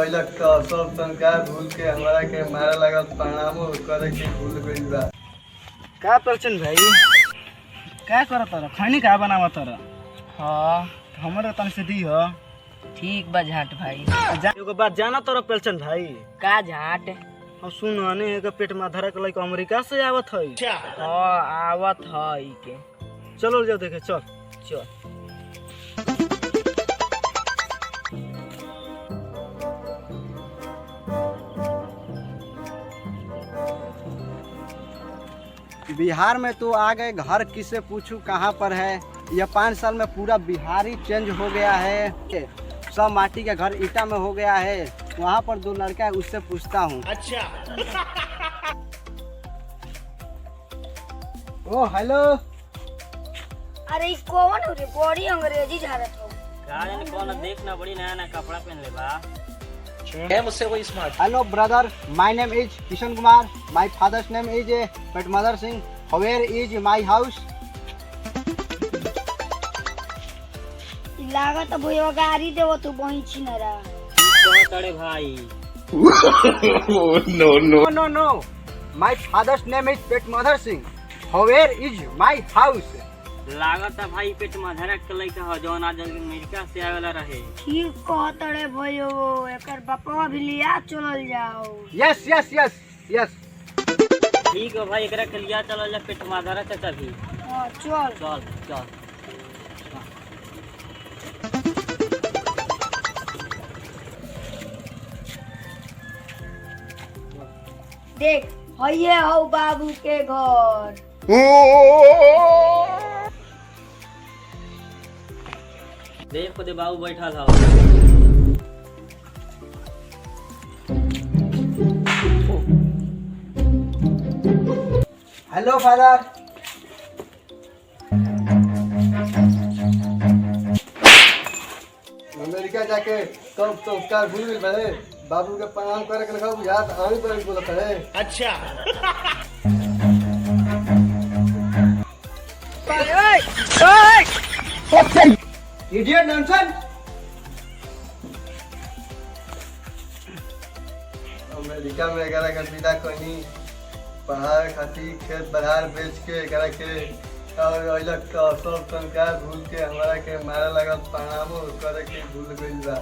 अइलक तो सब संस्कार भूल के हमारा के मारे लगल प्रणामो करे के भूल गइल बा। का प्रचन भाई का करत तर खैनी का बनावत तर? हाँ हमरे तन से दी हो। ठीक बा झाट भाई। एगो बात जाना तर पेलचन भाई, का झाट? हम सुनने एगो पेट में धरक लइक अमेरिका से आवत है। हाँ आवत है के। चलो जाओ देखे चल। चल बिहार में तो आ गए, घर किसे पूछूं कहाँ पर है। यह 5 साल में पूरा बिहार ही चेंज हो गया है। सब माटी का घर ईटा में हो गया है। वहाँ पर 2 लड़का है, उससे पूछता हूँ। अच्छा। ओ हेलो। अरे ई कौन हो रे? बड़ी अंग्रेजी झाड़त हो। गाड़ी कौन देखना बड़ी नया नया कपड़ा पहन ले बा। है मुझसे कोई smart. Hello brother, my name is Kishan Kumar, my father's name is पेटमदर Singh. Where is my house? लागत भैया गाड़ी देव तू बही छिनरा। अरे भाई no no no, my father's name is पेटमदर Singh. Where is my house? लागत है भाई पेट में धरक के लइका हो जौन आज अमेरिका से आवेला रहे। ठीक कहत रे भैया, एकर बापवा भी लिया चलल जाओ। Yes yes yes yes. ठीक है भाई एकरा के लिया चलल जा पेट में धरक है तभी। हां चल चल चल देख हइये हो बाबू के घर। देख दे बाबू बैठा था। Hello father. अमेरिका जाके सब संस्कार भूल गइल बा। बाबू के प्रणाम करे के लगा बुझात आनी पर बोलत है। अच्छा। Idiot nonsense. अमेरिका में एकरा के विदा कहीं पढ़ाए खातिर खेत बधार बेच के एकरा के और अइलक तो सब संस्कार भूल के हमारा के मारे लगल प्रणामो करे के भूल गइल बा।